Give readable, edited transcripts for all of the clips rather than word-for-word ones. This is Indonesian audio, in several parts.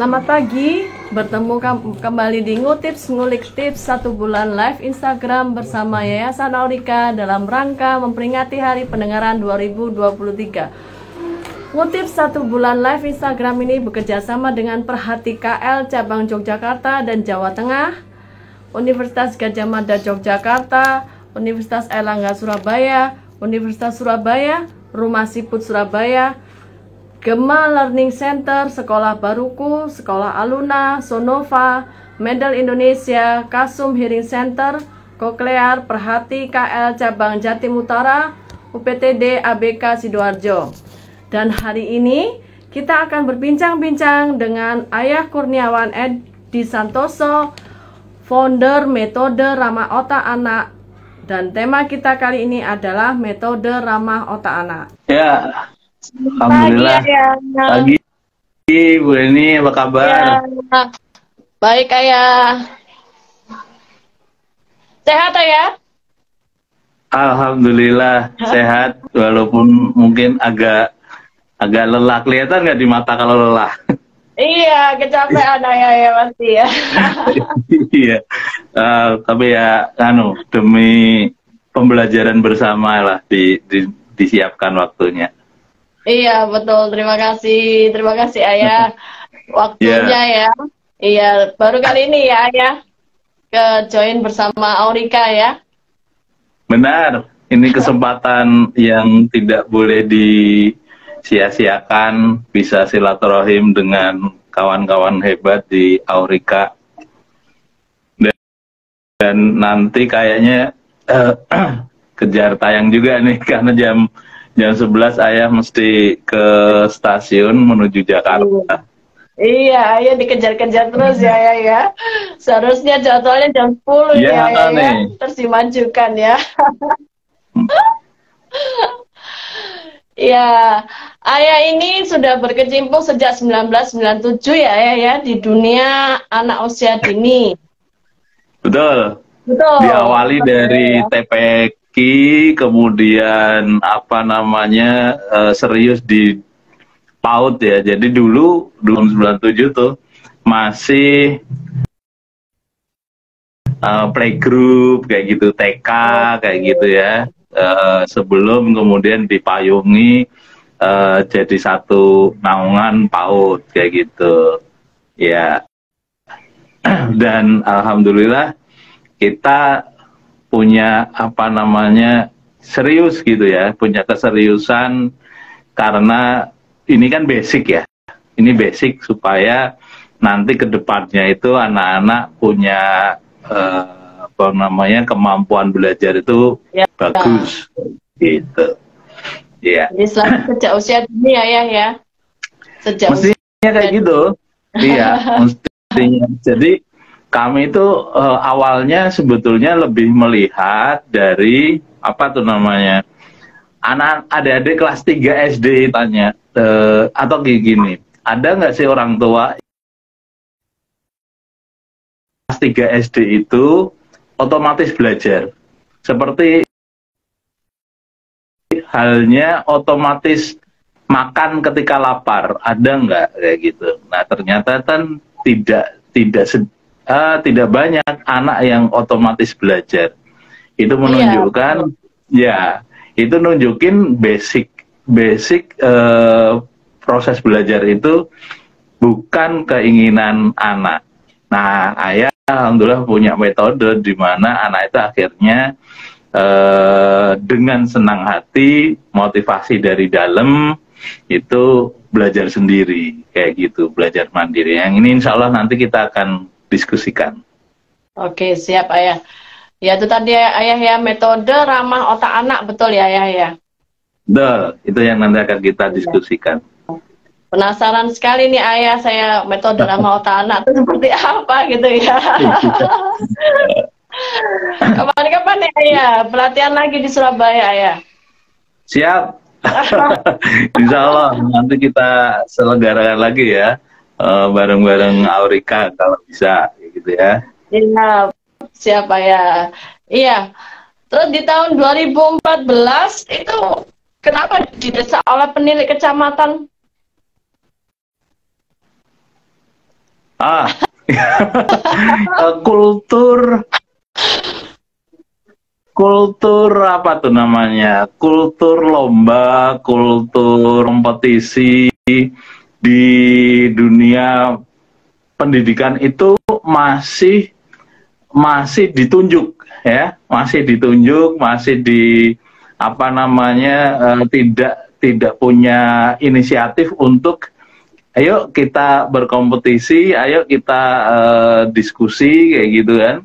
Selamat pagi, bertemu kembali di Ngutips Ngulik Tips 1 bulan live Instagram bersama Yayasan Aurika dalam rangka memperingati Hari Pendengaran 2023. Ngutips 1 bulan live Instagram ini bekerjasama dengan Perhati KL Cabang Yogyakarta dan Jawa Tengah, Universitas Gadjah Mada Yogyakarta, Universitas Airlangga Surabaya, Universitas Surabaya, Rumah Siput Surabaya, Gema Learning Center, Sekolah Baruku, Sekolah Aluna, Sonova, Medal Indonesia, Kasum Hearing Center, Koklear, Perhati KL Cabang Jatim Utara, UPTD ABK Sidoarjo. Dan hari ini kita akan berbincang-bincang dengan Ayah Kurniawan Edi Santoso, founder metode ramah otak anak. Dan tema kita kali ini adalah metode ramah otak anak. Ya, alhamdulillah. Pagi, Bu Eni, apa kabar? Ya, baik, Ayah. Sehat, Ayah? Alhamdulillah sehat, walaupun mungkin agak lelah. Kelihatan nggak di mata kalau lelah? Iya, kecapean Ayah ya pasti ya. Iya, tapi ya, demi pembelajaran bersama lah disiapkan waktunya. Iya, betul. Terima kasih Ayah waktunya ya. Iya, baru kali ini ya Ayah ke join bersama Aurika ya. Benar, ini kesempatan yang tidak boleh disia-siakan, bisa silaturahim dengan kawan-kawan hebat di Aurika. Dan nanti kayaknya kejar tayang juga nih, karena jam 11 Ayah mesti ke stasiun menuju Jakarta. Iya, Ayah dikejar-kejar terus ya Ayah ya. Seharusnya jadwalnya jam 10 ya Ayah ya. Terus dimajukan ya. Ya, Ayah ini sudah berkecimpung sejak 1997 ya Ayah ya di dunia anak usia dini. Betul. Diawali dari TPQ, kemudian serius di PAUD ya. Jadi dulu 97 tuh masih playgroup kayak gitu, TK kayak gitu ya. Sebelum kemudian dipayungi jadi satu naungan PAUD kayak gitu. Ya. Dan alhamdulillah kita punya serius gitu ya, punya keseriusan, karena ini kan basic ya, ini basic supaya nanti ke depannya itu anak-anak punya kemampuan belajar itu bagus gitu ya. Jadi sejak usia dini ya. Mestinya kayak gitu. Iya, mestinya. Jadi kami itu awalnya sebetulnya lebih melihat dari adik-adik kelas 3 SD tanya, atau gini, ada nggak sih orang tua kelas 3 SD itu otomatis belajar, seperti halnya otomatis makan ketika lapar, ada nggak kayak gitu? Nah ternyata kan tidak banyak anak yang otomatis belajar. Itu menunjukkan itu nunjukin basic proses belajar itu bukan keinginan anak. Nah, Ayah alhamdulillah punya metode di mana anak itu akhirnya dengan senang hati, motivasi dari dalam itu belajar sendiri kayak gitu, belajar mandiri. Yang ini insya Allah nanti kita akan diskusikan. Oke, siap Ayah. Ya itu tadi Ayah ya, metode ramah otak anak, betul ya Ayah ya? Betul, itu yang nanti akan kita diskusikan. Penasaran sekali nih Ayah, saya metode ramah otak anak itu seperti apa gitu ya. Kapan-kapan ya Ayah, pelatihan lagi di Surabaya Ayah? Siap. Insya Allah nanti kita selenggarakan lagi ya, bareng-bareng Aurika kalau bisa gitu ya. Iya, siapa ya? Iya. Terus di tahun 2014 itu kenapa didesak oleh penilik kecamatan? Ah, kultur kultur apa tuh namanya? Kultur lomba, kultur kompetisi di dunia pendidikan itu masih masih ditunjuk ya, masih ditunjuk, masih di apa namanya tidak tidak punya inisiatif untuk ayo kita berkompetisi, ayo kita diskusi kayak gitu kan.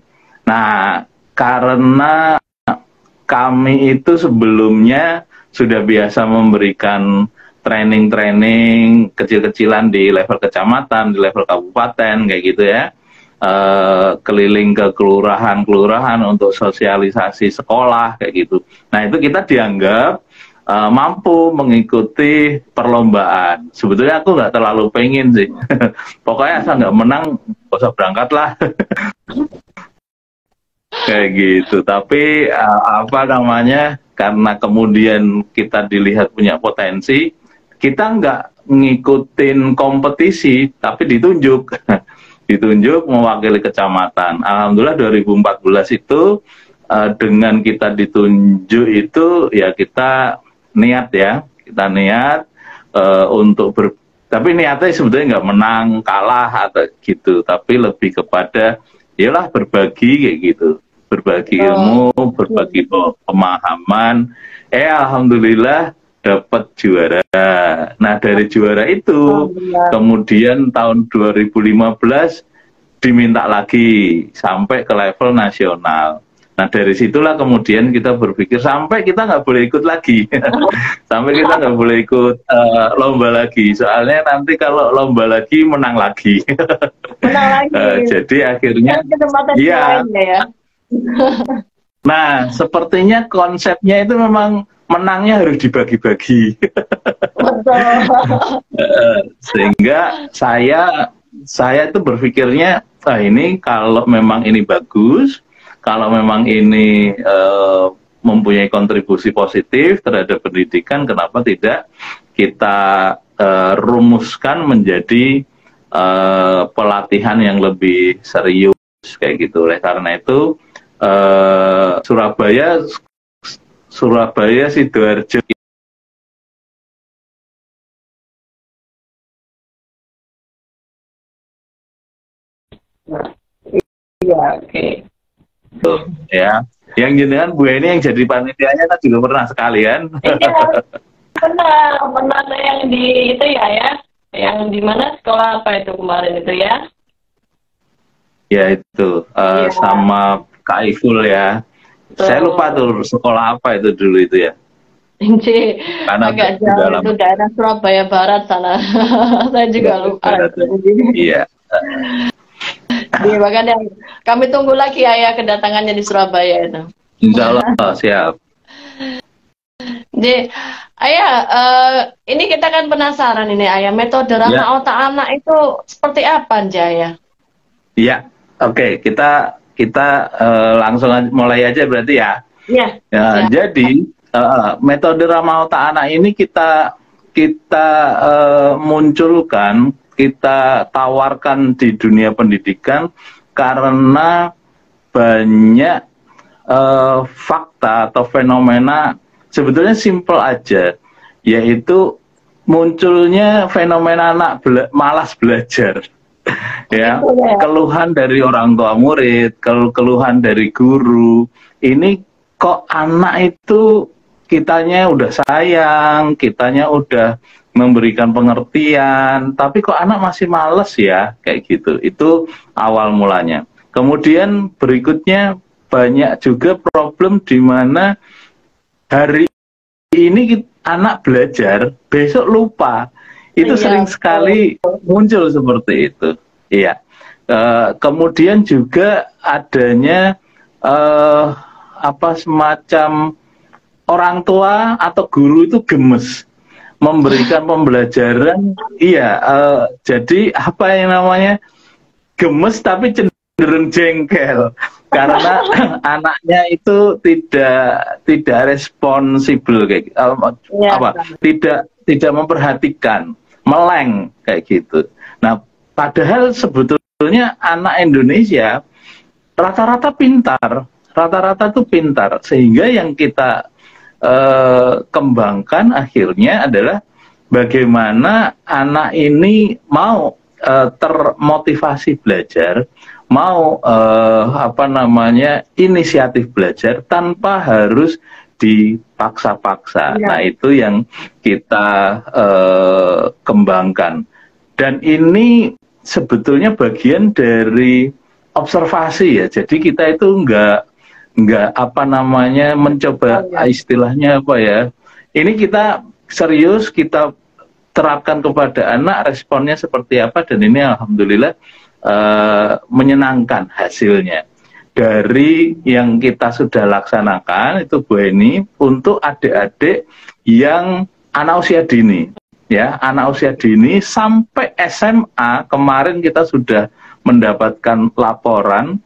Nah, karena kami itu sebelumnya sudah biasa memberikan training-training kecil-kecilan di level kecamatan, di level kabupaten, kayak gitu ya. Keliling ke kelurahan-kelurahan untuk sosialisasi sekolah, kayak gitu. Nah, itu kita dianggap mampu mengikuti perlombaan. Sebetulnya aku nggak terlalu pengen sih. Pokoknya asal nggak menang, nggak usah berangkat lah. Kayak gitu. Tapi apa namanya, karena kemudian kita dilihat punya potensi, kita nggak ngikutin kompetisi, tapi ditunjuk. Ditunjuk mewakili kecamatan. Alhamdulillah 2014 itu dengan kita ditunjuk itu ya kita niat ya, kita niat untuk tapi niatnya sebetulnya nggak menang, kalah atau gitu, tapi lebih kepada yalah berbagi kayak gitu. Berbagi ilmu, berbagi pemahaman. Alhamdulillah dapat juara. Nah, dari juara itu kemudian tahun 2015 diminta lagi sampai ke level nasional. Nah, dari situlah kemudian kita berpikir sampai kita nggak boleh ikut lagi. Sampai kita nggak boleh ikut lomba lagi. Soalnya nanti kalau lomba lagi menang lagi. Menang lagi. Jadi akhirnya iya. Nah, sepertinya konsepnya itu memang menangnya harus dibagi-bagi. Sehingga saya itu berpikirnya, ini kalau memang ini bagus, kalau memang ini mempunyai kontribusi positif terhadap pendidikan, kenapa tidak kita rumuskan menjadi pelatihan yang lebih serius kayak gitu. Oleh karena itu Surabaya Sidoarjo Iya, oke. ya. Yang jenengan Bu ini yang jadi panitianya kan juga pernah sekalian. Iya, pernah yang di itu ya, yang di mana sekolah apa itu kemarin itu ya? Ya itu sama Kak Iful ya. Saya lupa tuh sekolah apa itu dulu itu ya. Inci, agak jauh itu daerah Surabaya Barat sana. Saya juga lupa. Iya. Iya, makanya kami tunggu lagi ayah kedatangannya di Surabaya itu. Insya Allah siap. Jadi, ayah, ini kita kan penasaran ini ayah, metode ramah otak anak itu seperti apa Jaya? Iya, oke, kita langsung mulai aja berarti ya. Iya. Jadi metode ramah otak anak ini kita munculkan, kita tawarkan di dunia pendidikan karena banyak fakta atau fenomena sebetulnya simple aja, yaitu munculnya fenomena anak malas belajar. Ya, keluhan dari orang tua murid, keluhan dari guru, ini kok anak itu kitanya udah sayang, kitanya udah memberikan pengertian, tapi kok anak masih males ya, kayak gitu. Itu awal mulanya. Kemudian berikutnya banyak juga problem di mana hari ini anak belajar, besok lupa. Itu sering sekali muncul seperti itu. Iya. Kemudian juga adanya semacam orang tua atau guru itu gemes memberikan pembelajaran. Iya. Jadi apa yang namanya gemes tapi cenderung jengkel karena anaknya itu tidak responsibel kayak tidak memperhatikan, meleng kayak gitu. Nah, padahal sebetulnya sebetulnya anak Indonesia rata-rata pintar, rata-rata tuh pintar, sehingga yang kita kembangkan akhirnya adalah bagaimana anak ini mau termotivasi belajar, mau inisiatif belajar tanpa harus dipaksa-paksa. Nah, itu yang kita kembangkan. Dan ini sebetulnya bagian dari observasi ya. Jadi kita itu nggak mencoba istilahnya apa ya. Ini kita serius, kita terapkan kepada anak, responnya seperti apa, dan ini alhamdulillah menyenangkan hasilnya. Dari yang kita sudah laksanakan itu Bu Eni, untuk adik-adik yang anak usia dini, ya, anak usia dini sampai SMA. Kemarin kita sudah mendapatkan laporan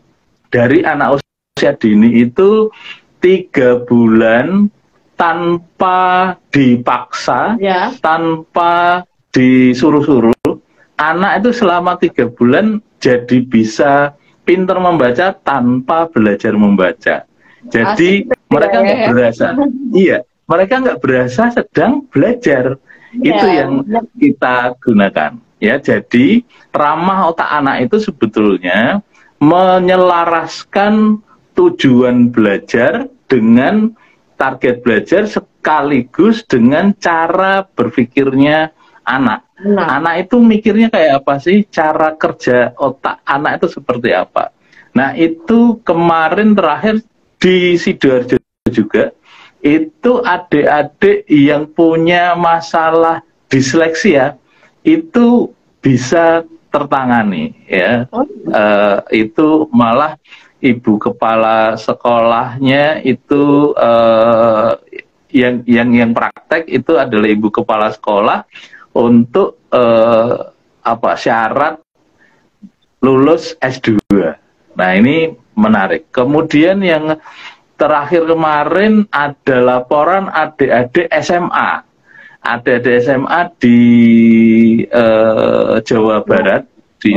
dari anak usia dini itu 3 bulan tanpa dipaksa, ya, tanpa disuruh-suruh, anak itu selama 3 bulan jadi bisa pintar membaca tanpa belajar membaca. Jadi mereka nggak berasa, iya, mereka nggak berasa sedang belajar. Itu yang kita gunakan. Ya, jadi ramah otak anak itu sebetulnya menyelaraskan tujuan belajar dengan target belajar sekaligus dengan cara berpikirnya anak. Anak itu mikirnya kayak apa sih? Cara kerja otak anak itu seperti apa? Nah, itu kemarin terakhir di Sidoarjo juga, itu adik-adik yang punya masalah disleksia itu bisa tertangani, ya. Itu malah ibu kepala sekolahnya itu yang praktek itu adalah ibu kepala sekolah untuk syarat lulus S2. Nah, ini menarik. Kemudian yang terakhir kemarin ada laporan adik-adik SMA. Adik-adik SMA di Jawa Barat, di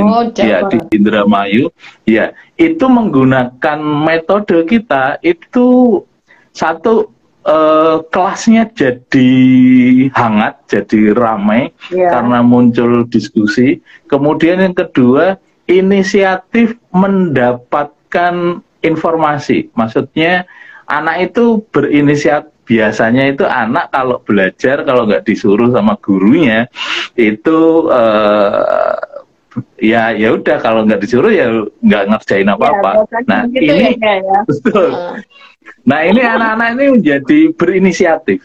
Indramayu, ya, itu menggunakan metode kita. Itu satu, kelasnya jadi hangat, jadi ramai, karena muncul diskusi. Kemudian yang kedua, inisiatif mendapatkan informasi. Maksudnya anak itu berinisiatif. Biasanya itu anak kalau belajar, kalau nggak disuruh sama gurunya, itu ya udah, kalau nggak disuruh ya nggak ngerjain apa-apa. Nah, gitu ini betul. Nah, ini anak-anak ini menjadi berinisiatif.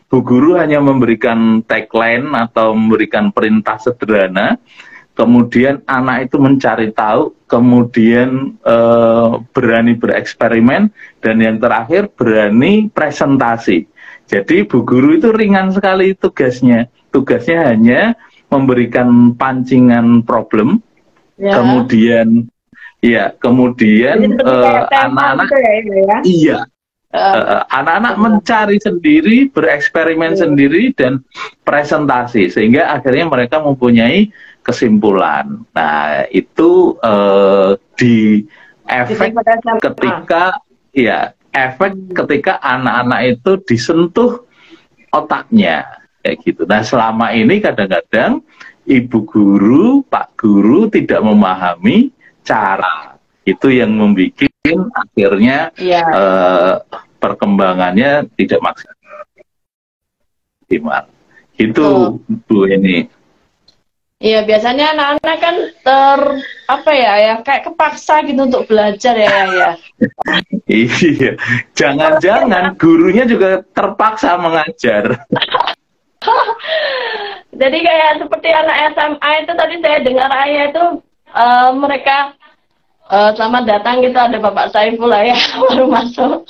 Bu guru hanya memberikan tagline atau memberikan perintah sederhana, kemudian anak itu mencari tahu, kemudian berani bereksperimen, dan yang terakhir berani presentasi. Jadi bu guru itu ringan sekali tugasnya. Tugasnya hanya memberikan pancingan problem, kemudian anak-anak anak-anak mencari sendiri, bereksperimen sendiri, dan presentasi, sehingga akhirnya mereka mempunyai kesimpulan. Nah, itu di efek ketika anak-anak itu disentuh otaknya, kayak gitu. Nah, selama ini kadang-kadang ibu guru, pak guru tidak memahami cara itu, yang membuat akhirnya perkembangannya tidak maksimal. Itu Bu Eni. Iya, biasanya anak-anak kan kayak kepaksa gitu untuk belajar ya. Iya, jangan-jangan gurunya juga terpaksa mengajar. Jadi kayak seperti anak SMA itu tadi saya dengar ayah itu mereka selamat datang, gitu, ada Bapak Saiful ya baru masuk.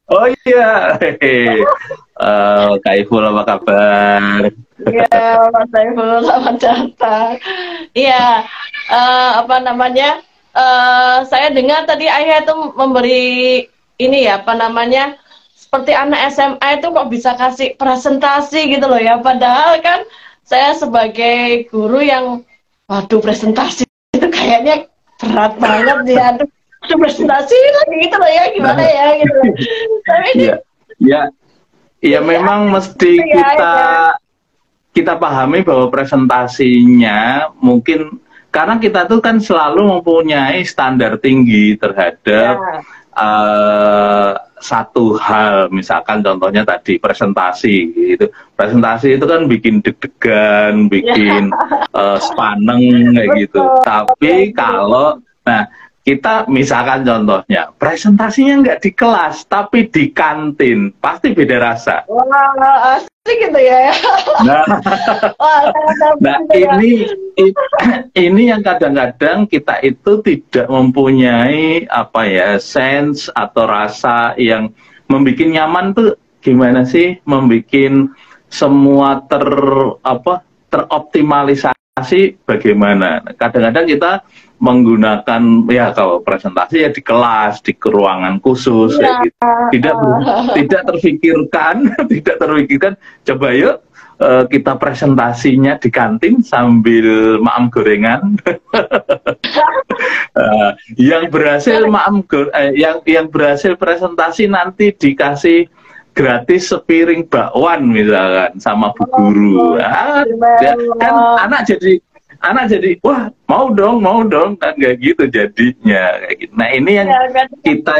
Oh iya, Kak Iful, apa kabar? Iya, Pak Saiful, selamat datang. Iya, saya dengar tadi ayah itu memberi ini ya, seperti anak SMA itu kok bisa kasih presentasi gitu loh ya. Padahal kan saya sebagai guru yang waduh presentasi itu kayaknya berat banget ya. Aduh, presentasi lagi gitu loh ya, gimana ya gitu loh. Tapi ini ya memang mesti kita pahami bahwa presentasinya mungkin karena kita tuh kan selalu mempunyai standar tinggi terhadap satu hal, misalkan contohnya tadi presentasi gitu. Presentasi itu kan bikin deg-degan, bikin sepaneng kayak gitu. Tapi kalau kita misalkan contohnya presentasinya nggak di kelas tapi di kantin, pasti beda rasa. Wah, asli gitu ya. Nah ini yang kadang-kadang kita itu tidak mempunyai sense atau rasa yang membuat nyaman tuh gimana sih, membuat semua teroptimalisasi bagaimana. Kadang-kadang kita menggunakan kalau presentasi ya di kelas, di ruangan khusus kayak gitu. Tidak terfikirkan coba yuk kita presentasinya di kantin sambil maam gorengan. Yang berhasil presentasi nanti dikasih gratis sepiring bakwan misalkan sama bu guru. Kan anak jadi wah mau dong kan kayak gitu jadinya kayak gitu. Nah ini yang kita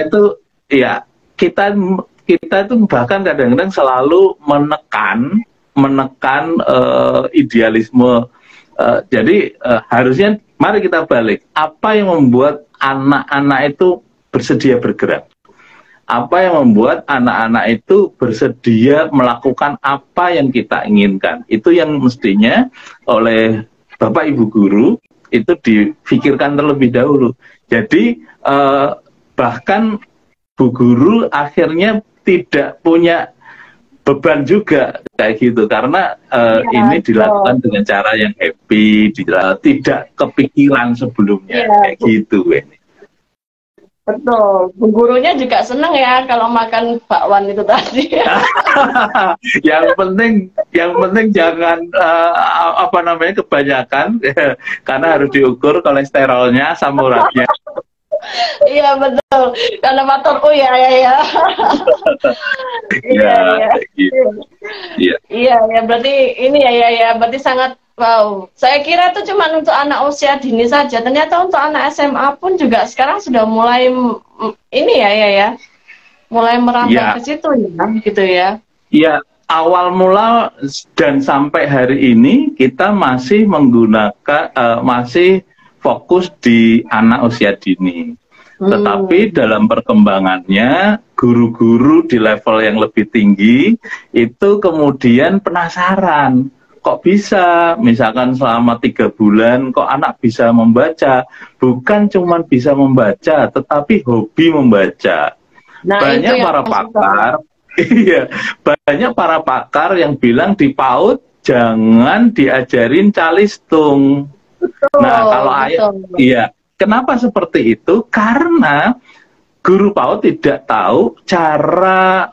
itu bahkan kadang-kadang selalu menekan idealisme. Jadi harusnya mari kita balik, apa yang membuat anak-anak itu bersedia bergerak, apa yang membuat anak-anak itu bersedia melakukan apa yang kita inginkan, itu yang mestinya oleh Bapak Ibu guru itu difikirkan terlebih dahulu. Jadi bahkan Bu Guru akhirnya tidak punya beban juga kayak gitu karena ini dilakukan dengan cara yang happy, tidak kepikiran sebelumnya kayak gitu ini. Betul, Bu Gurunya juga seneng ya kalau makan bakwan itu tadi. yang penting jangan kebanyakan karena harus diukur kolesterolnya, asam uratnya. Iya betul, karena faktor ya. Iya, berarti ini berarti sangat. Wow, saya kira itu cuma untuk anak usia dini saja. Ternyata untuk anak SMA pun juga sekarang sudah mulai ini mulai merambah ke situ gitu ya. Iya, awal mula dan sampai hari ini kita masih menggunakan masih fokus di anak usia dini. Tetapi dalam perkembangannya guru-guru di level yang lebih tinggi itu kemudian penasaran. Kok bisa, misalkan selama 3 bulan, kok anak bisa membaca? Bukan cuma bisa membaca, tetapi hobi membaca. Nah, banyak para pakar, banyak para pakar yang bilang di PAUD jangan diajarin calistung. Nah, kalau kenapa seperti itu? Karena guru PAUD tidak tahu cara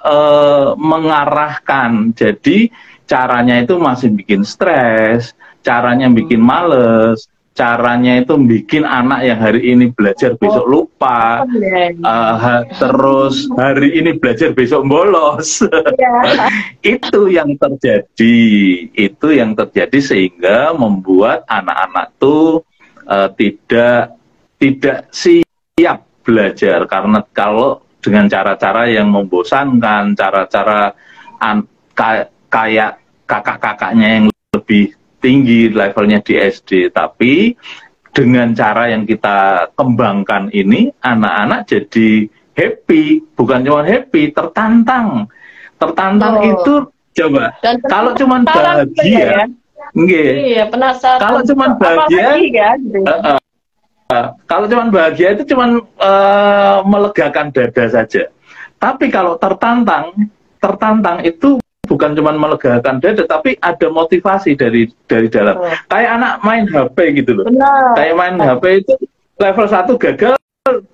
mengarahkan. Jadi caranya itu masih bikin stres, caranya bikin males, caranya itu bikin anak yang hari ini belajar besok lupa, terus hari ini belajar besok bolos. Itu yang terjadi sehingga membuat anak-anak tuh tidak siap belajar karena kalau dengan cara-cara yang membosankan, cara-cara kayak kakak-kakaknya yang lebih tinggi levelnya di SD, tapi dengan cara yang kita kembangkan ini anak-anak jadi happy, bukan cuma happy, tertantang itu coba kalau cuma bahagia penasaran kalau cuma bahagia kalau cuma bahagia itu cuma melegakan dada saja, tapi kalau tertantang itu bukan cuma melegakan dada, tapi ada motivasi dari dalam. Kayak anak main HP gitu loh. Kayak main HP itu level 1 gagal,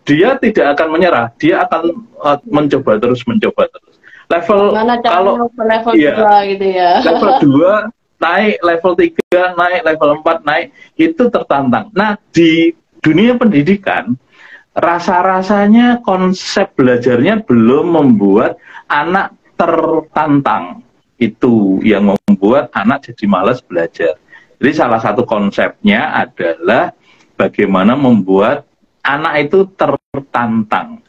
dia tidak akan menyerah, dia akan mencoba terus. Level level 2 gitu ya. Level naik level 3, naik level 4, naik, itu tertantang. Nah, di dunia pendidikan, rasa-rasanya konsep belajarnya belum membuat anak tertantang. Itu yang membuat anak jadi malas belajar. Jadi salah satu konsepnya adalah bagaimana membuat anak itu tertantang.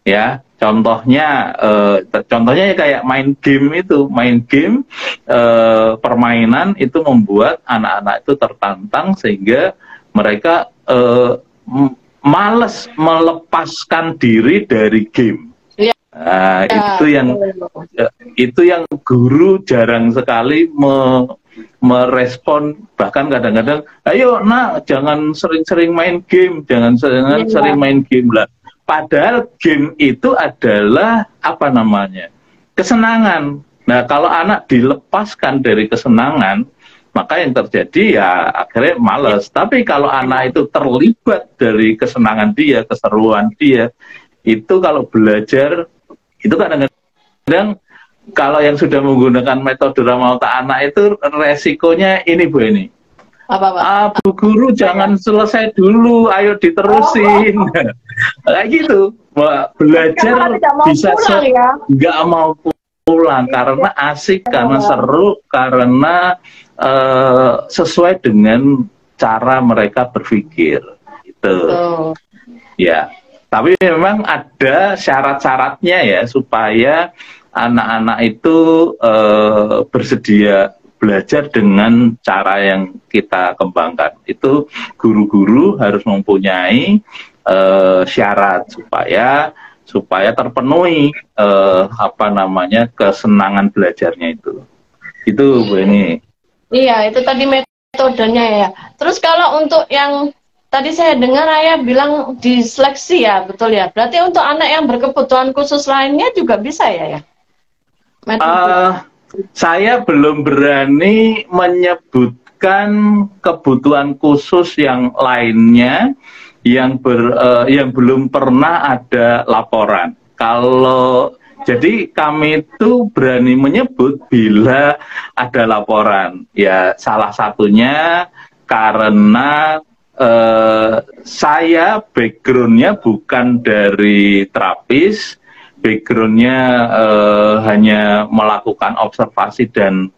Ya, contohnya ya kayak main game itu, permainan itu membuat anak-anak itu tertantang sehingga mereka malas melepaskan diri dari game. Nah, itu yang guru jarang sekali merespon, bahkan kadang-kadang, ayo nak jangan sering-sering main game, jangan sering main game lah. Padahal game itu adalah apa namanya, kesenangan. Nah, kalau anak dilepaskan dari kesenangan, maka yang terjadi ya akhirnya malas. Tapi kalau anak itu terlibat dari kesenangan dia, keseruan dia, itu kalau belajar itu kadang-kadang kalau yang sudah menggunakan metode ramal otak anak itu resikonya ini Bu Eni. Apa? Bu Guru jangan selesai dulu, ayo diterusin. Kayak gitu. Belajar bisa nggak mau pulang karena asik, karena seru, karena sesuai dengan cara mereka berpikir. Itu. Ya. Tapi memang ada syarat-syaratnya ya supaya anak-anak itu bersedia belajar dengan cara yang kita kembangkan. Itu guru-guru harus mempunyai syarat supaya terpenuhi kesenangan belajarnya itu. Itu Bu Eni. Iya, itu tadi metodenya ya. Terus kalau untuk yang tadi saya dengar Ayah bilang diseleksi ya, betul ya? Berarti untuk anak yang berkebutuhan khusus lainnya juga bisa ya? Saya belum berani menyebutkan kebutuhan khusus yang lainnya yang belum pernah ada laporan. Jadi kami itu berani menyebut bila ada laporan. Ya salah satunya karena saya backgroundnya bukan dari terapis, backgroundnya hanya melakukan observasi dan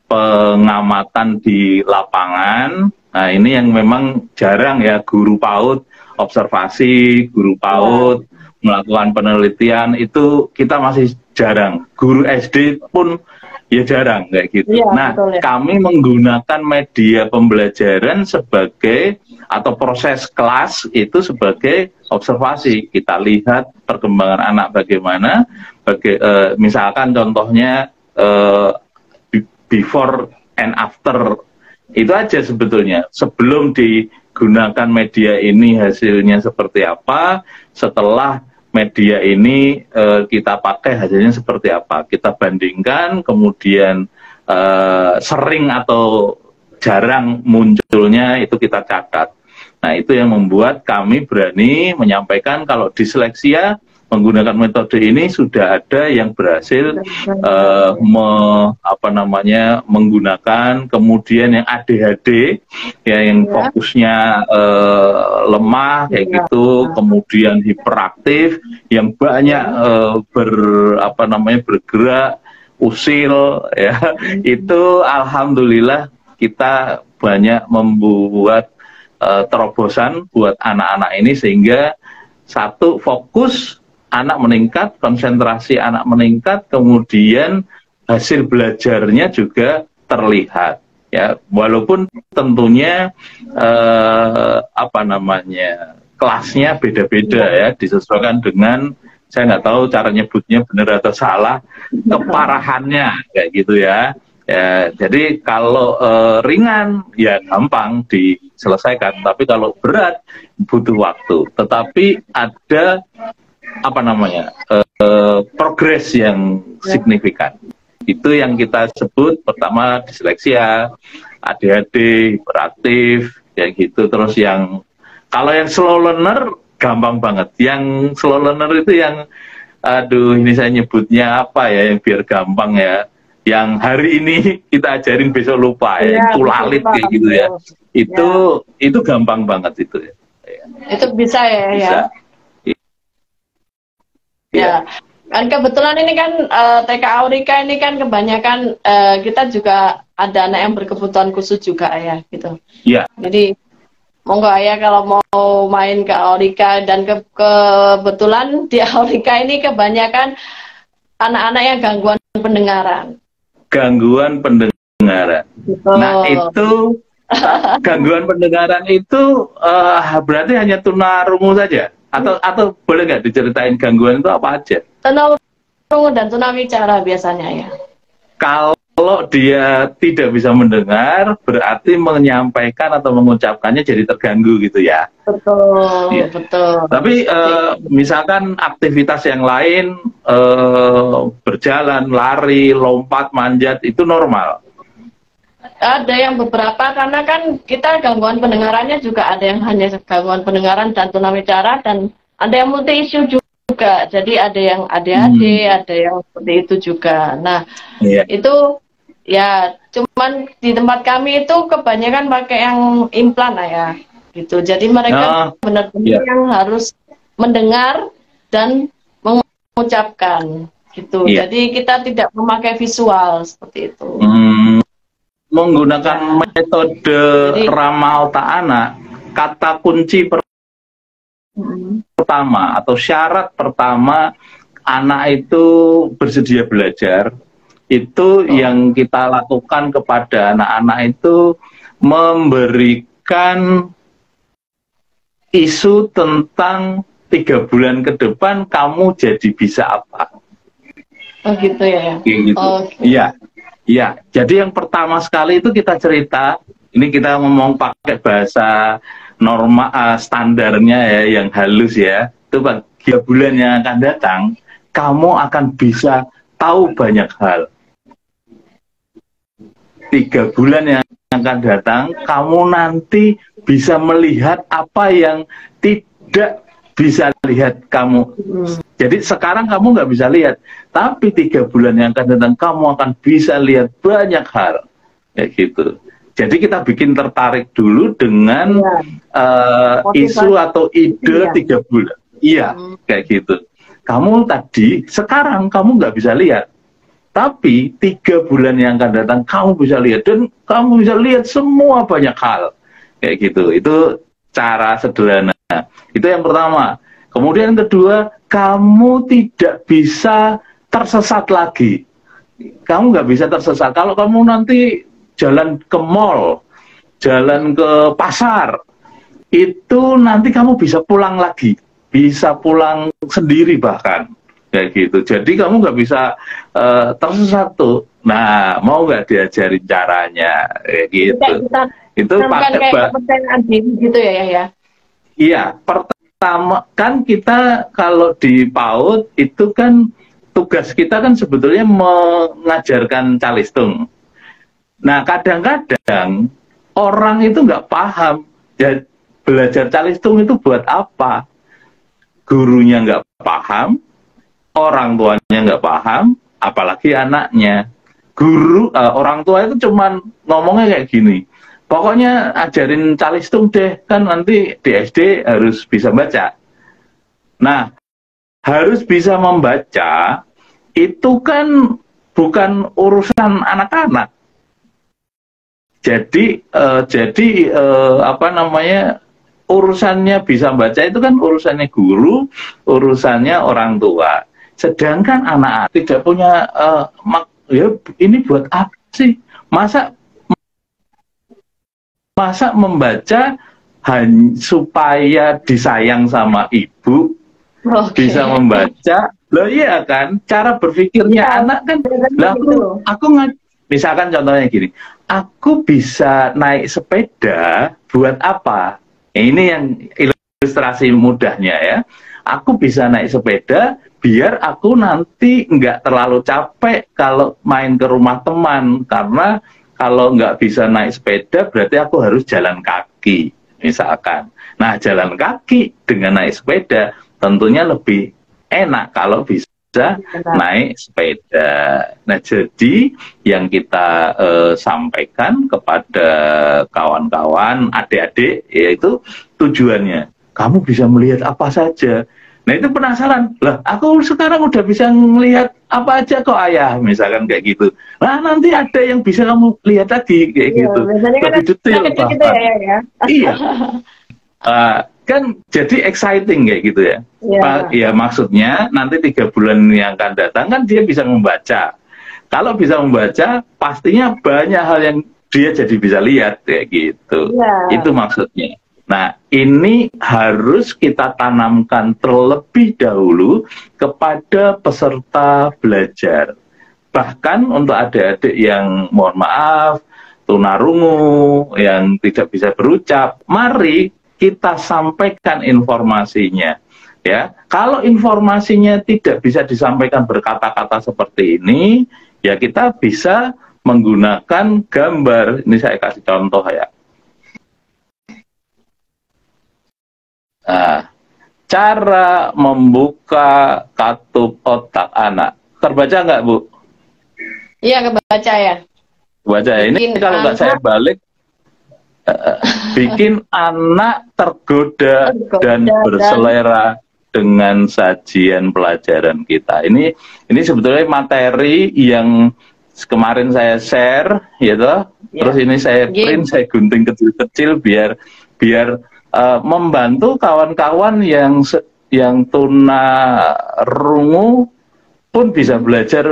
pengamatan di lapangan. Nah ini yang memang jarang ya, guru PAUD observasi, guru PAUD melakukan penelitian, itu kita masih jarang. Guru SD pun ya jarang kayak gitu. Ya, nah betul, ya. Kami menggunakan media pembelajaran sebagai atau proses kelas itu sebagai observasi. Kita lihat perkembangan anak bagaimana, misalkan contohnya before and after, itu aja sebetulnya. Sebelum digunakan media ini hasilnya seperti apa, setelah media ini kita pakai hasilnya seperti apa, kita bandingkan, kemudian sering atau jarang munculnya itu kita catat. Nah itu yang membuat kami berani menyampaikan kalau disleksia menggunakan metode ini sudah ada yang berhasil menggunakan. Kemudian yang ADHD ya yang fokusnya lemah kayak gitu, kemudian hiperaktif yang banyak bergerak, usil ya, itu alhamdulillah kita banyak membuat terobosan buat anak-anak ini sehingga satu, fokus anak meningkat, konsentrasi anak meningkat, kemudian hasil belajarnya juga terlihat ya, walaupun tentunya kelasnya beda-beda ya, disesuaikan dengan, saya nggak tahu cara nyebutnya benar atau salah, keparahannya kayak gitu ya. Ya, jadi kalau ringan ya gampang diselesaikan, tapi kalau berat butuh waktu. Tetapi ada progres yang signifikan. Itu yang kita sebut pertama disleksia, ADHD, hiperaktif, ya gitu. Terus kalau yang slow learner gampang banget. Yang slow learner itu yang, aduh ini saya nyebutnya apa ya yang biar gampang ya. Yang hari ini kita ajarin besok lupa ya, Iya, itu lalit betul, kayak gitu ya. betul. Itu gampang banget itu ya. Itu bisa ya, ya. Bisa. Ya, kan kebetulan ini kan TK Aurika ini kan kebanyakan kita juga ada anak yang berkebutuhan khusus juga ya, gitu. Iya. Jadi monggo ya kalau mau main ke Aurika dan kebetulan di Aurika ini kebanyakan anak-anak yang gangguan pendengaran. Gangguan pendengaran. Betul. Nah itu gangguan pendengaran itu berarti hanya tunarungu saja? Atau boleh nggak diceritain gangguan itu apa aja? Tunarungu dan tunawicara biasanya ya. Kalau dia tidak bisa mendengar, berarti menyampaikan atau mengucapkannya jadi terganggu gitu ya? Betul, Ya. betul. Tapi misalkan aktivitas yang lain, berjalan, lari, lompat, manjat, itu normal? Ada yang beberapa, karena kan kita gangguan pendengarannya juga ada yang hanya gangguan pendengaran dan tunawicara, dan ada yang multi isu juga. Jadi ada yang ADHD, ada yang seperti itu juga. Nah, itu ya cuman di tempat kami itu kebanyakan pakai yang implan lah ya, gitu. Jadi mereka benar-benar yang harus mendengar dan mengucapkan, gitu. Jadi kita tidak memakai visual seperti itu. Menggunakan metode ramah otak anak, kata kunci pertama atau syarat pertama anak itu bersedia belajar, itu yang kita lakukan kepada anak-anak itu memberikan isu tentang 3 bulan ke depan kamu jadi bisa apa. Oh gitu ya? Gitu. Iya. Ya, jadi yang pertama sekali itu kita cerita, ini kita ngomong pakai bahasa norma standarnya ya, yang halus ya. Itu 3 bulan yang akan datang, kamu akan bisa tahu banyak hal. 3 bulan yang akan datang, kamu nanti bisa melihat apa yang tidak bisa lihat kamu. Jadi sekarang kamu nggak bisa lihat, tapi 3 bulan yang akan datang kamu akan bisa lihat banyak hal, kayak gitu. Jadi kita bikin tertarik dulu dengan isu atau ide 3 bulan. Iya, kayak gitu. Kamu tadi, sekarang kamu nggak bisa lihat, tapi 3 bulan yang akan datang kamu bisa lihat, dan kamu bisa lihat semua banyak hal, kayak gitu. Itu cara sederhana. Itu yang pertama. Kemudian yang kedua, kamu tidak bisa tersesat lagi. Kamu nggak bisa tersesat. Kalau kamu nanti jalan ke mall, jalan ke pasar, itu nanti kamu bisa pulang lagi. Bisa pulang sendiri bahkan. Kayak gitu. Jadi kamu nggak bisa tersesat tuh. Nah, mau nggak diajarin caranya? Kayak gitu. Itu pakai kepercayaan diri gitu ya? Iya, pertama kan kita kalau di PAUD itu kan tugas kita kan sebetulnya mengajarkan calistung. Nah, kadang-kadang orang itu nggak paham ya, belajar calistung itu buat apa. Gurunya nggak paham, orang tuanya nggak paham, apalagi anaknya. Orang tua itu cuman ngomongnya kayak gini. Pokoknya ajarin calistung deh, kan nanti di SD harus bisa baca. Nah, harus bisa membaca, itu kan bukan urusan anak-anak. Jadi urusannya bisa baca itu kan urusannya guru, urusannya orang tua. Sedangkan anak tidak punya, ya ini buat apa sih? Masa membaca supaya disayang sama ibu, bisa membaca, loh iya kan, cara berpikirnya anak kan, lah misalkan contohnya gini, aku bisa naik sepeda buat apa? Ini yang ilustrasi mudahnya ya, aku bisa naik sepeda biar aku nanti nggak terlalu capek kalau main ke rumah teman, karena kalau nggak bisa naik sepeda, berarti aku harus jalan kaki, misalkan. Nah, jalan kaki dengan naik sepeda tentunya lebih enak kalau bisa bisa naik sepeda. Nah, jadi yang kita sampaikan kepada kawan-kawan, adik-adik, yaitu tujuannya, kamu bisa melihat apa saja. Nah, itu penasaran, lah aku sekarang udah bisa melihat apa aja kok ayah, misalkan kayak gitu. Nah, nanti ada yang bisa kamu lihat lagi, kayak gitu. Lebih detail, gitu ya. Iya. Kan jadi exciting kayak gitu ya. Ya maksudnya nanti 3 bulan yang akan datang kan dia bisa membaca. Kalau bisa membaca, pastinya banyak hal yang dia jadi bisa lihat kayak gitu. Itu maksudnya. Nah, ini harus kita tanamkan terlebih dahulu kepada peserta belajar. Bahkan untuk adik-adik yang mohon maaf, tunarungu, yang tidak bisa berucap, mari kita sampaikan informasinya. Ya, kalau informasinya tidak bisa disampaikan berkata-kata seperti ini, ya kita bisa menggunakan gambar. Ini saya kasih contoh ya. Nah, cara membuka katup otak anak. Terbaca nggak, Bu? Iya, kebaca ya. Kebaca ya. Ini kalau nggak saya balik, bikin anak tergoda dan berselera dengan sajian pelajaran kita. Ini sebetulnya materi yang kemarin saya share, gitu. Terus ini saya print, saya gunting kecil-kecil biar membantu kawan-kawan yang tunarungu pun bisa belajar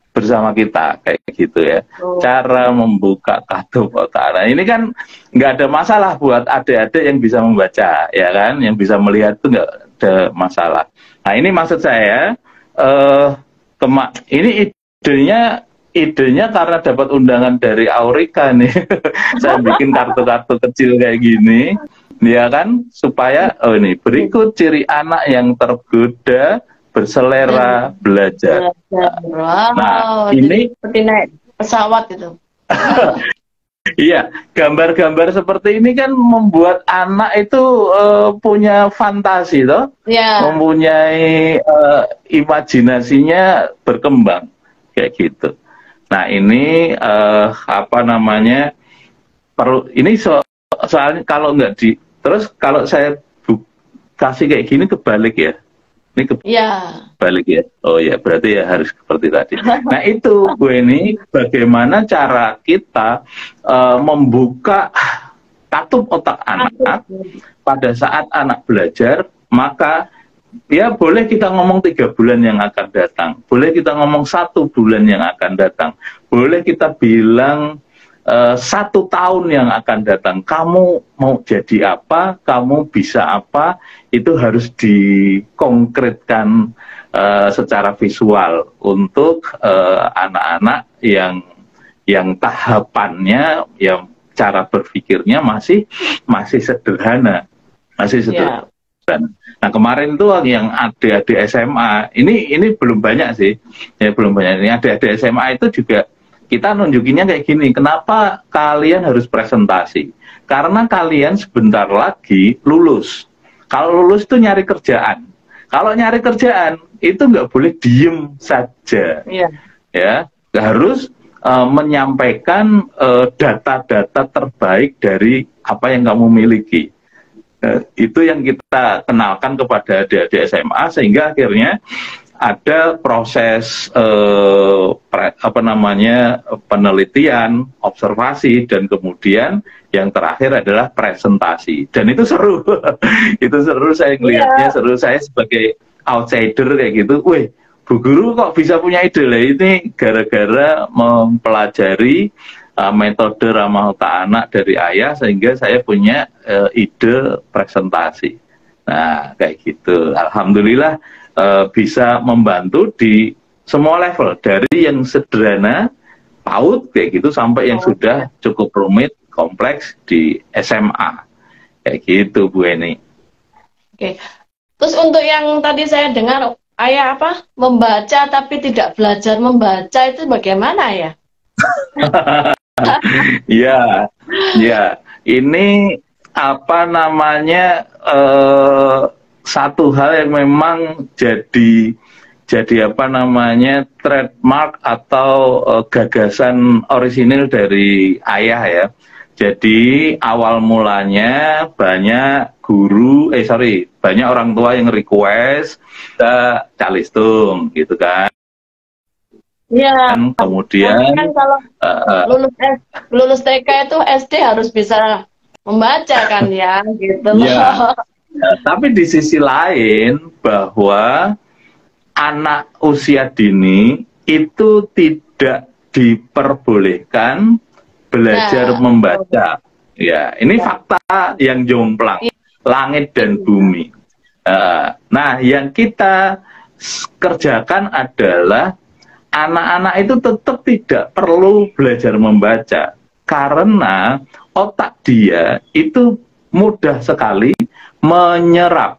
bersama kita kayak gitu ya. Cara membuka katup otak. Nah, ini kan nggak ada masalah buat adik-adik yang bisa membaca, ya kan, yang bisa melihat itu nggak ada masalah. Nah, ini maksud saya, ini idenya karena dapat undangan dari Aurika nih. Saya bikin kartu-kartu kecil kayak gini, ya kan, supaya ini berikut ciri anak yang tergoda berselera belajar. Nah, ini seperti naik pesawat itu. Iya, gambar-gambar seperti ini kan membuat anak itu punya fantasi, toh, mempunyai imajinasinya berkembang kayak gitu. Nah, ini apa namanya? Ini soalnya kalau nggak terus kalau saya kasih kayak gini kebalik ya. Ini kebalik ya. Oh ya, berarti ya harus seperti tadi. Nah, itu Bu Eni, bagaimana cara kita membuka katup otak anak pada saat anak belajar, maka ya boleh kita ngomong 3 bulan yang akan datang, boleh kita ngomong 1 bulan yang akan datang, boleh kita bilang 1 tahun yang akan datang, kamu mau jadi apa, kamu bisa apa, itu harus dikonkretkan secara visual untuk anak-anak yang tahapannya, yang cara berpikirnya masih sederhana, Nah, kemarin tuh yang adik-adik SMA, ini belum banyak sih, ya belum banyak. Ini adik-adik SMA itu juga kita nunjukinnya kayak gini, kenapa kalian harus presentasi? Karena kalian sebentar lagi lulus. Kalau lulus itu nyari kerjaan. Kalau nyari kerjaan, itu nggak boleh diem saja. Ya, harus menyampaikan data-data terbaik dari apa yang kamu miliki. Itu yang kita kenalkan kepada adik-adik SMA, sehingga akhirnya ada proses penelitian, observasi, dan kemudian yang terakhir adalah presentasi. Dan itu seru. Itu seru, saya ngelihatnya seru. Saya sebagai outsider kayak gitu, wih, Bu Guru kok bisa punya ide lah, ini gara-gara mempelajari metode ramah otak anak dari ayah, sehingga saya punya ide presentasi. Nah, kayak gitu. Alhamdulillah bisa membantu di semua level, dari yang sederhana, PAUD kayak gitu, sampai yang sudah cukup rumit, kompleks di SMA. Kayak gitu, Bu Eni. Oke. Terus untuk yang tadi saya dengar, ayah apa? Membaca tapi tidak belajar membaca, itu bagaimana ya? Ya, ini apa namanya, satu hal yang memang jadi jadi apa namanya trademark atau gagasan orisinil dari ayah ya. Jadi awal mulanya banyak banyak orang tua yang request ke Calistung gitu kan. Iya. Kemudian kan kalau lulus TK itu SD harus bisa membaca kan ya, gitu loh. Ya, tapi di sisi lain bahwa anak usia dini itu tidak diperbolehkan belajar membaca. Ya, ini fakta yang jomplang, langit dan bumi. Nah, yang kita kerjakan adalah anak-anak itu tetap tidak perlu belajar membaca karena otak dia itu mudah sekali menyerap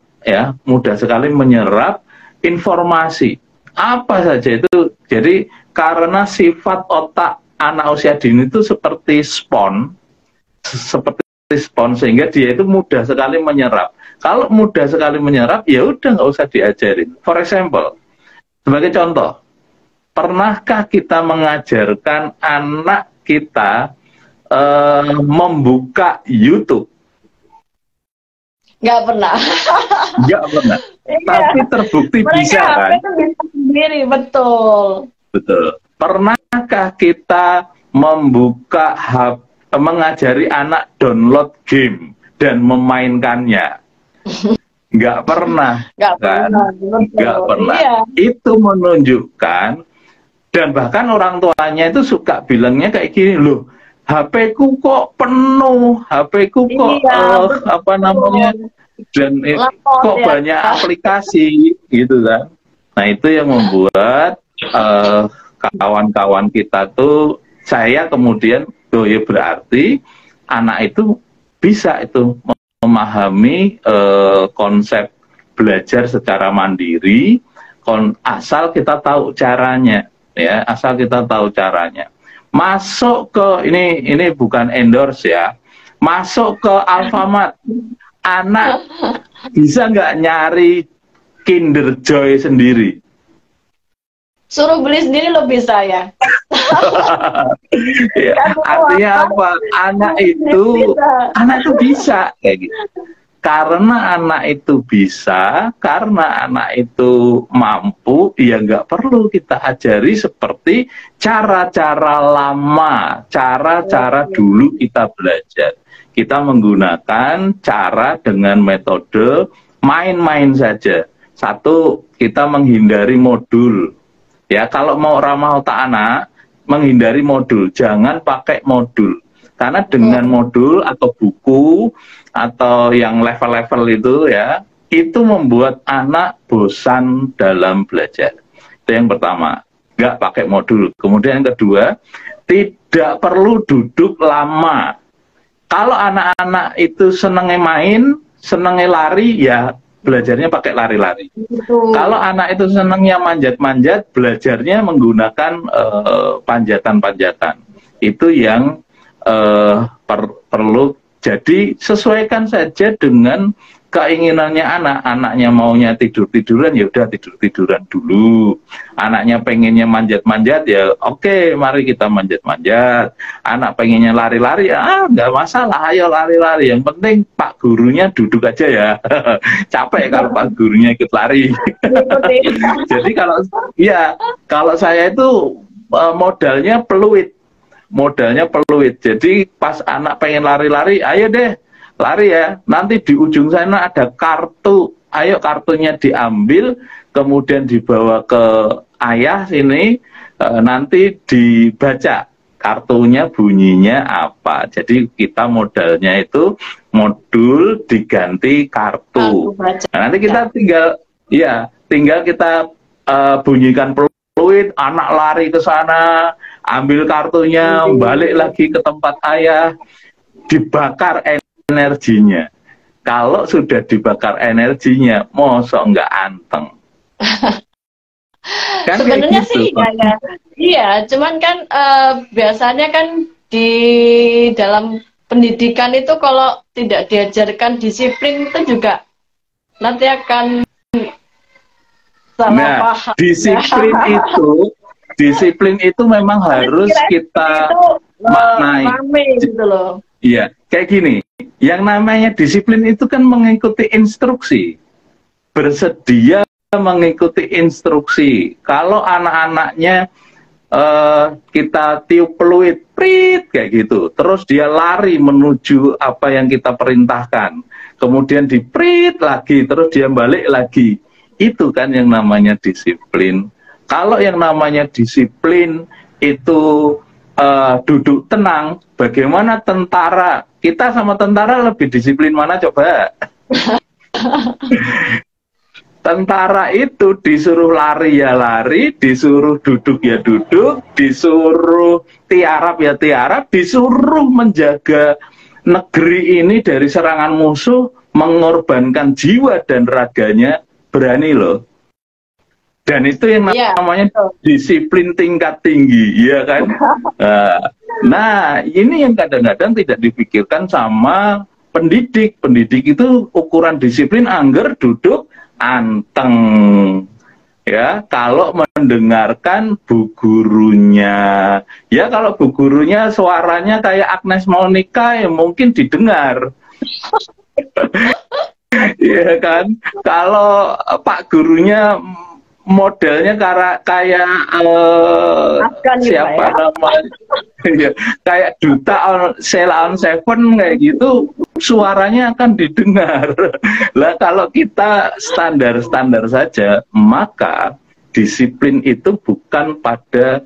informasi apa saja itu. Jadi karena sifat otak anak usia dini itu seperti spons sehingga dia itu mudah sekali menyerap. Kalau mudah sekali menyerap ya udah nggak usah diajarin. For example, sebagai contoh, pernahkah kita mengajarkan anak kita membuka YouTube? Nggak pernah. Nggak pernah. Tapi terbukti mereka bisa kan? Mereka bisa sendiri, betul. Betul. Pernahkah kita mengajari anak download game dan memainkannya? Nggak pernah. Nggak pernah. Iya. Itu menunjukkan, dan bahkan orang tuanya itu suka bilangnya kayak gini, loh, HP-ku kok penuh, HP-ku kok dan kok banyak aplikasi gitu kan. Nah, itu yang membuat kawan-kawan kita tuh, saya kemudian ya berarti anak itu bisa itu memahami konsep belajar secara mandiri, asal kita tahu caranya. Ya, asal kita tahu caranya. Masuk ke ini bukan endorse ya. Masuk ke Alfamart, anak bisa nggak nyari Kinder Joy sendiri? Suruh beli sendiri lo bisa ya. Ya, artinya apa? Anak itu bisa kayak gitu. Karena anak itu bisa, karena anak itu mampu, ya nggak perlu kita ajari seperti cara-cara lama, cara-cara dulu kita belajar. Kita menggunakan cara dengan metode main-main saja. Satu, kita menghindari modul. Ya, kalau mau ramah otak anak, menghindari modul, jangan pakai modul. Karena dengan modul atau buku atau yang level-level itu ya, itu membuat anak bosan dalam belajar. Itu yang pertama, nggak pakai modul. Kemudian yang kedua, tidak perlu duduk lama. Kalau anak-anak itu senengnya main, senengnya lari, ya belajarnya pakai lari-lari. Kalau anak itu senengnya manjat-manjat, belajarnya menggunakan panjatan-panjatan. Itu yang perlu. Jadi sesuaikan saja dengan keinginannya anak. Anaknya maunya tidur-tiduran, ya udah tidur-tiduran dulu. Anaknya pengennya manjat-manjat, ya oke, mari kita manjat-manjat. Anak pengennya lari-lari, ya nggak masalah, ayo lari-lari. Yang penting Pak gurunya duduk aja ya. Capek kalau Pak gurunya ikut lari. Jadi kalau saya itu modalnya peluit. Jadi pas anak pengen lari-lari, ayo deh lari ya, nanti di ujung sana ada kartu, ayo kartunya diambil, kemudian dibawa ke ayah sini, nanti dibaca kartunya bunyinya apa. Jadi kita modalnya itu modul diganti kartu. Nah, nanti kita tinggal kita bunyikan peluit, anak lari ke sana, ambil kartunya, balik lagi ke tempat ayah, dibakar energinya. Kalau sudah dibakar energinya, mosok nggak anteng. Kan sebenarnya gitu sih ya. Iya, cuman kan biasanya kan di dalam pendidikan itu kalau tidak diajarkan disiplin itu juga nanti akan Salah Nah, paham. disiplin itu memang harus kita maknai. Rame gitu loh. Iya, kayak gini. Yang namanya disiplin itu kan mengikuti instruksi. Bersedia mengikuti instruksi. Kalau anak-anaknya kita tiup peluit, prit, kayak gitu. Terus dia lari menuju apa yang kita perintahkan. Kemudian diprit lagi, terus dia balik lagi. Itu kan yang namanya disiplin. Kalau yang namanya disiplin itu duduk tenang, bagaimana tentara? Kita sama tentara lebih disiplin mana coba? Tentara itu disuruh lari ya lari, disuruh duduk ya duduk, disuruh tiarap ya tiarap, disuruh menjaga negeri ini dari serangan musuh, mengorbankan jiwa dan raganya, berani loh. Dan itu yang namanya disiplin tingkat tinggi, ya kan? Nah, ini yang kadang-kadang tidak dipikirkan sama pendidik. Pendidik itu ukuran disiplin angger duduk anteng, ya. Kalau mendengarkan bu gurunya, ya kalau bu gurunya suaranya kayak Agnes Monica ya mungkin didengar. Iya kan? Kalau pak gurunya modelnya kayak siapa namanya? Ya, kayak Duta Sheila on Seven kayak gitu, suaranya akan didengar. Lah kalau kita standar-standar saja, maka disiplin itu bukan pada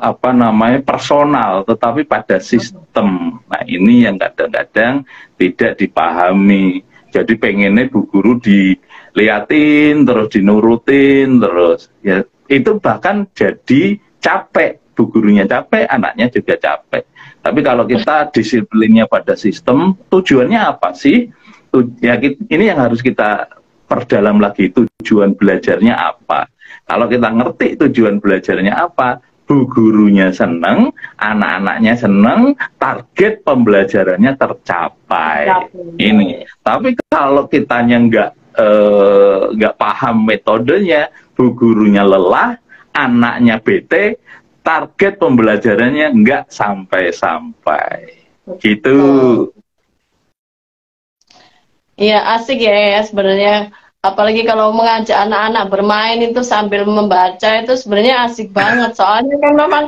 apa namanya personal, tetapi pada sistem. Nah ini yang kadang-kadang tidak dipahami. Jadi pengennya bu guru diliatin, terus dinurutin, terus ya itu bahkan jadi capek. Bu gurunya capek, anaknya juga capek. Tapi kalau kita disiplinnya pada sistem, tujuannya apa sih? Ya, ini yang harus kita perdalam lagi, tujuan belajarnya apa. Kalau kita ngerti tujuan belajarnya apa, bu gurunya seneng, anak-anaknya seneng, target pembelajarannya tercapai. Ini. Tapi kalau kitanya nggak paham metodenya, bu gurunya lelah, anaknya bete, target pembelajarannya nggak sampai-sampai. Gitu. Iya, asik ya sebenarnya. Apalagi kalau mengajak anak-anak bermain itu sambil membaca itu sebenarnya asik banget. Soalnya kan memang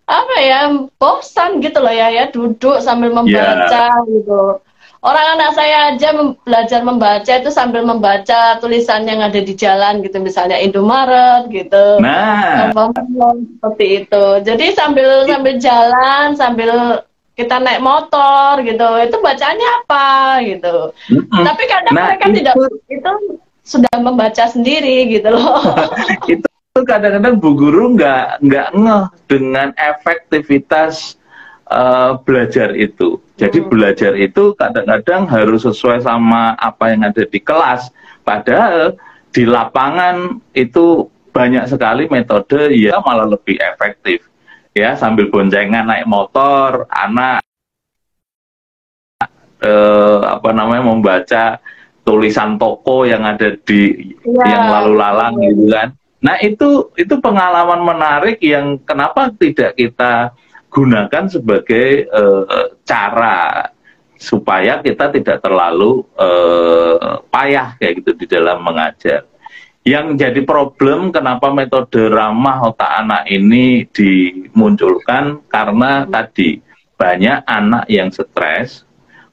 apa ya, bosan gitu loh ya duduk sambil membaca gitu. Orang anak saya aja belajar membaca itu sambil membaca tulisan yang ada di jalan gitu, misalnya Indomaret gitu. Nah, seperti itu. Jadi sambil jalan, sambil kita naik motor gitu, itu bacanya apa gitu. Tapi kadang mereka tidak itu sudah membaca sendiri gitu loh. Itu kadang-kadang bu guru nggak ngeh dengan efektivitas belajar itu. Jadi belajar itu kadang-kadang harus sesuai sama apa yang ada di kelas. Padahal di lapangan itu banyak sekali metode yang malah lebih efektif. Ya, sambil boncengan naik motor, anak apa namanya membaca tulisan toko yang ada di yang lalu lalang gitu kan. Nah, itu pengalaman menarik yang kenapa tidak kita gunakan sebagai cara supaya kita tidak terlalu payah kayak gitu di dalam mengajar. Yang jadi problem kenapa metode ramah otak anak ini dimunculkan karena tadi banyak anak yang stres,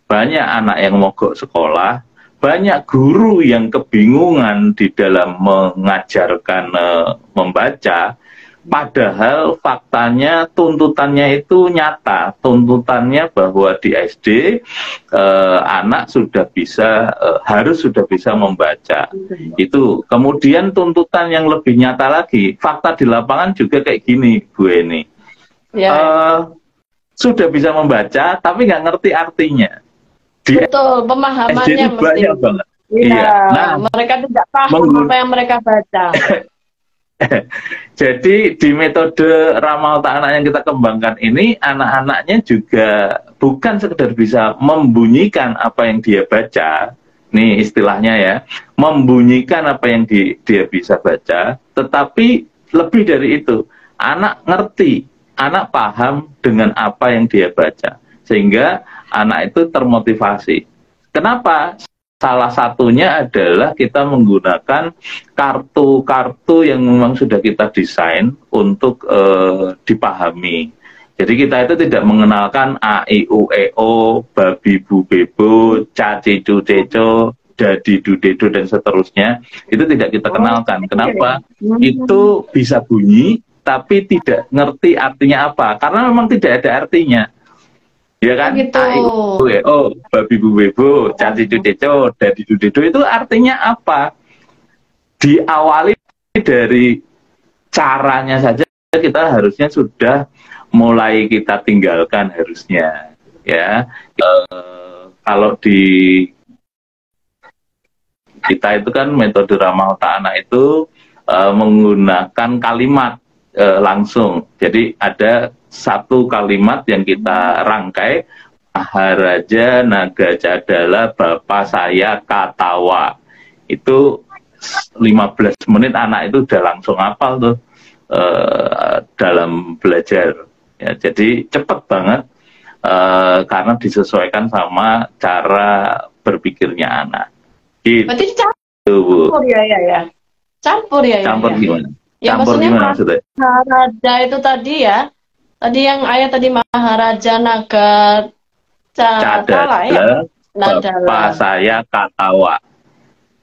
banyak anak yang mogok sekolah, banyak guru yang kebingungan di dalam mengajarkan membaca. Padahal faktanya tuntutannya itu nyata, tuntutannya bahwa di SD anak sudah bisa harus sudah bisa membaca. Itu kemudian tuntutan yang lebih nyata lagi, fakta di lapangan juga kayak gini, Bu Eni. Sudah bisa membaca tapi nggak ngerti artinya. Betul, pemahamannya mesti banyak banget. Iya. Nah, mereka tidak paham apa yang mereka baca. Jadi di metode ramah otak anak yang kita kembangkan ini, anak-anaknya juga bukan sekedar bisa membunyikan apa yang dia baca, nih istilahnya ya, membunyikan apa yang dia bisa baca, tetapi lebih dari itu, anak ngerti, anak paham dengan apa yang dia baca, sehingga anak itu termotivasi. Kenapa? Salah satunya adalah kita menggunakan kartu-kartu yang memang sudah kita desain untuk dipahami. Jadi kita itu tidak mengenalkan A, I, U, E, O, babi, bu, bebo, caci, cu, ceco, dadi, du, dedo, dan seterusnya. Itu tidak kita kenalkan. Kenapa? Itu bisa bunyi, tapi tidak ngerti artinya apa. Karena memang tidak ada artinya. Ya kan? Gitu. A, I, U, E, O, babi, bu, bebo, caci, cu, ceco, dadi, du, dedo, itu artinya apa? Diawali dari caranya saja, kita harusnya sudah mulai kita tinggalkan harusnya. Ya, kalau di kita itu kan metode ramah otak anak itu menggunakan kalimat langsung. Jadi ada satu kalimat yang kita rangkai, Maharaja Naga Cadala Bapak saya Katawa. Itu 15 menit anak itu udah langsung hafal tuh dalam belajar. Ya, jadi cepet banget karena disesuaikan sama cara berpikirnya anak. Gitu. Berarti campur ya. Campur ya. Campur gimana? Ya, campur gimana maksudnya? Maharaja itu tadi ya. Tadi yang ayat tadi Maharaja Naga Cadala ya. Bapak saya Katawa.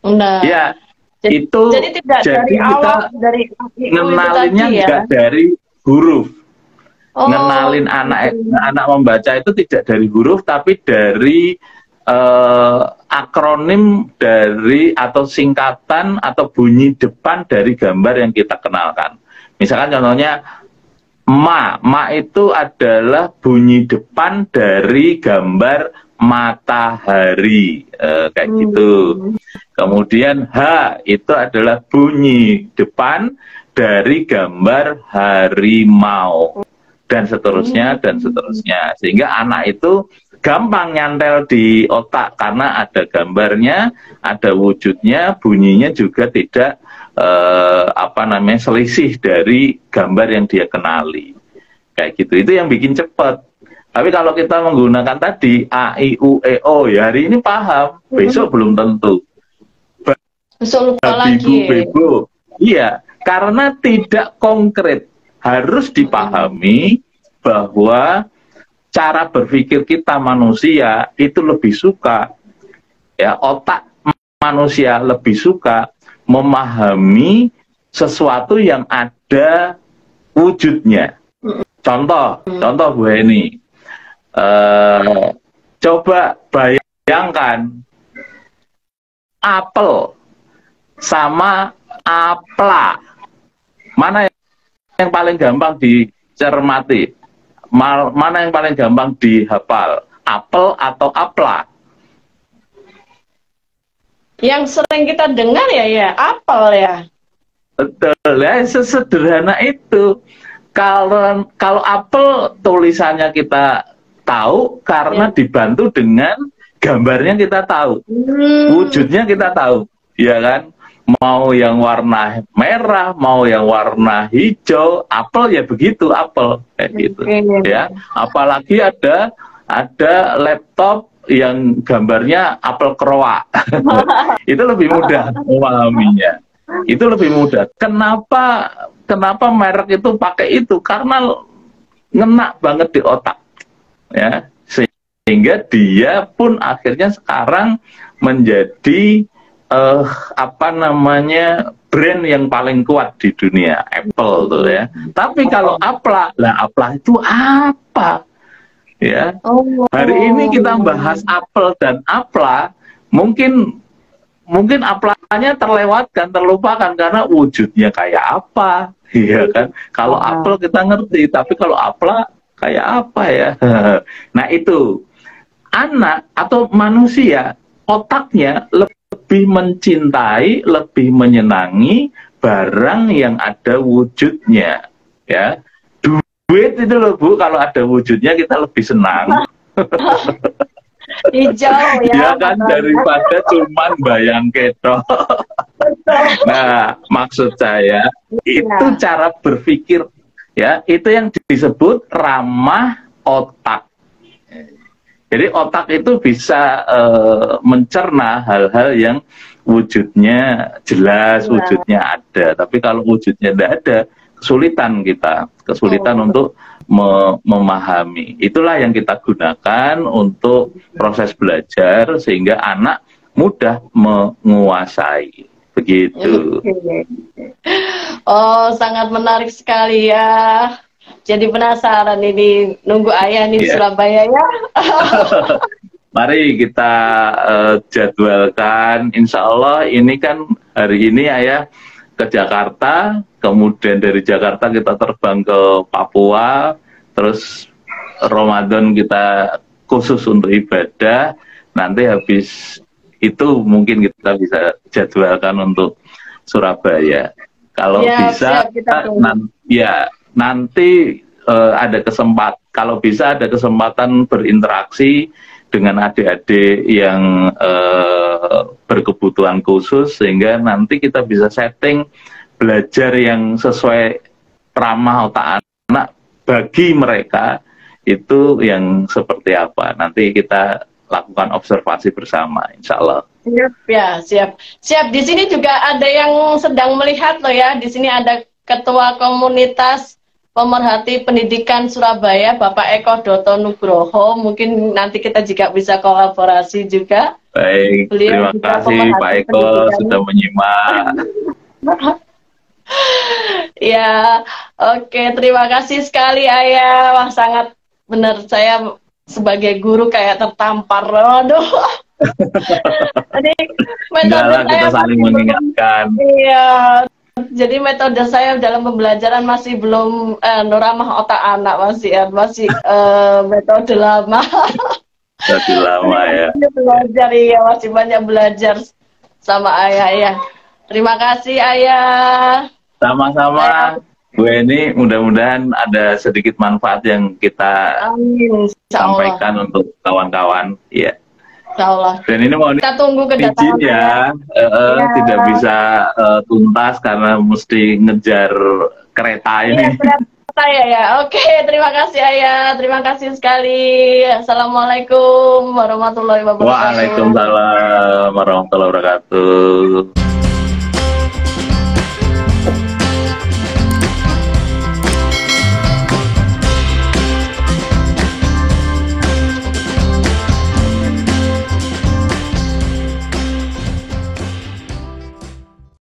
Nah. Ya, jadi tidak dari awal dari ngenalinnya enggak dari huruf. Ngenalin anak membaca itu tidak dari huruf, tapi dari akronim dari atau singkatan atau bunyi depan dari gambar yang kita kenalkan. Misalkan contohnya ma itu adalah bunyi depan dari gambar matahari, kayak gitu. Kemudian H itu adalah bunyi depan dari gambar harimau, dan seterusnya dan seterusnya, sehingga anak itu gampang nyantel di otak karena ada gambarnya, ada wujudnya, bunyinya juga tidak selisih dari gambar yang dia kenali, kayak gitu. Itu yang bikin cepat. Tapi kalau kita menggunakan tadi A, I, U, E, O, ya hari ini paham, besok belum tentu. Besok lupa lagi. Babi, bebo, iya, karena tidak konkret. Harus dipahami bahwa cara berpikir kita manusia itu lebih suka, ya, otak manusia lebih suka memahami sesuatu yang ada wujudnya. Contoh Bu Heni, coba bayangkan apel sama apla, mana yang paling gampang dicermati, mana yang paling gampang dihafal, apel atau apla? Yang sering kita dengar ya apel ya. Betul ya, sesederhana itu. Kalau apel tulisannya kita tahu karena dibantu dengan gambarnya kita tahu, wujudnya kita tahu, ya kan? Mau yang warna merah, mau yang warna hijau, apel ya begitu, apel kayak gitu, ya. Apalagi ada laptop yang gambarnya apel keroak, itu lebih mudah memahaminya. Itu lebih mudah. Kenapa merek itu pakai itu? Karena ngena banget di otak, ya. Sehingga dia pun akhirnya sekarang menjadi brand yang paling kuat di dunia, Apple tuh ya. Tapi kalau Apla itu apa? Ya. Hari ini kita bahas Apple dan Apla, mungkin Aplanya terlupakan karena wujudnya kayak apa, iya kan? Kalau Apple kita ngerti, tapi kalau Apla kayak apa ya? Nah itu, anak atau manusia otaknya lebih mencintai, lebih menyenangi barang yang ada wujudnya, ya. Duit itu loh Bu, kalau ada wujudnya kita lebih senang. Hijau ya. Ya kan, daripada cuman bayang ketok. Nah, maksud saya itu cara berpikir ya, itu yang disebut ramah otak. Jadi otak itu bisa mencerna hal-hal yang wujudnya jelas, wujudnya ada. Tapi kalau wujudnya tidak ada, kesulitan untuk memahami. Itulah yang kita gunakan untuk proses belajar sehingga anak mudah menguasai. Begitu. Oh, sangat menarik sekali ya. Jadi penasaran ini, nunggu ayah nih di Surabaya ya. Mari kita jadwalkan. Insya Allah ini kan hari ini ayah ke Jakarta, kemudian dari Jakarta kita terbang ke Papua, terus Ramadan kita khusus untuk ibadah. Nanti habis itu mungkin kita bisa jadwalkan untuk Surabaya. Kalau bisa, nanti ada kesempatan, kalau bisa ada kesempatan berinteraksi dengan adik-adik yang berkebutuhan khusus, sehingga nanti kita bisa setting belajar yang sesuai ramah otak anak bagi mereka itu yang seperti apa. Nanti kita lakukan observasi bersama, insya Allah. Siap ya, siap. Di sini juga ada yang sedang melihat loh ya. Di sini ada Ketua Komunitas Pemerhati Pendidikan Surabaya, Bapak Eko Doto Nugroho. Mungkin nanti kita juga bisa kolaborasi juga. Baik, terima kasih Pak Eko sudah menyimak. Ya, oke, terima kasih sekali Ayah. Wah, sangat benar, saya sebagai guru kayak tertampar. Aduh. Jadi metode kita saling mengingatkan. Iya. Jadi metode saya dalam pembelajaran masih belum ramah otak anak, masih metode lama. Metode lama ya. Belajar ya, masih banyak belajar sama ayah ya. Terima kasih ayah. Sama-sama. Gue ini mudah-mudahan ada sedikit manfaat yang kita sampaikan untuk kawan-kawan. Iya. Insya Allah. Dan ini mau kita tunggu kedatangan ya. Tidak bisa tuntas karena mesti ngejar kereta ini. Kereta ya. Oke, terima kasih ayah. Terima kasih sekali. Assalamualaikum warahmatullahi wabarakatuh. Waalaikumsalam warahmatullahi wabarakatuh.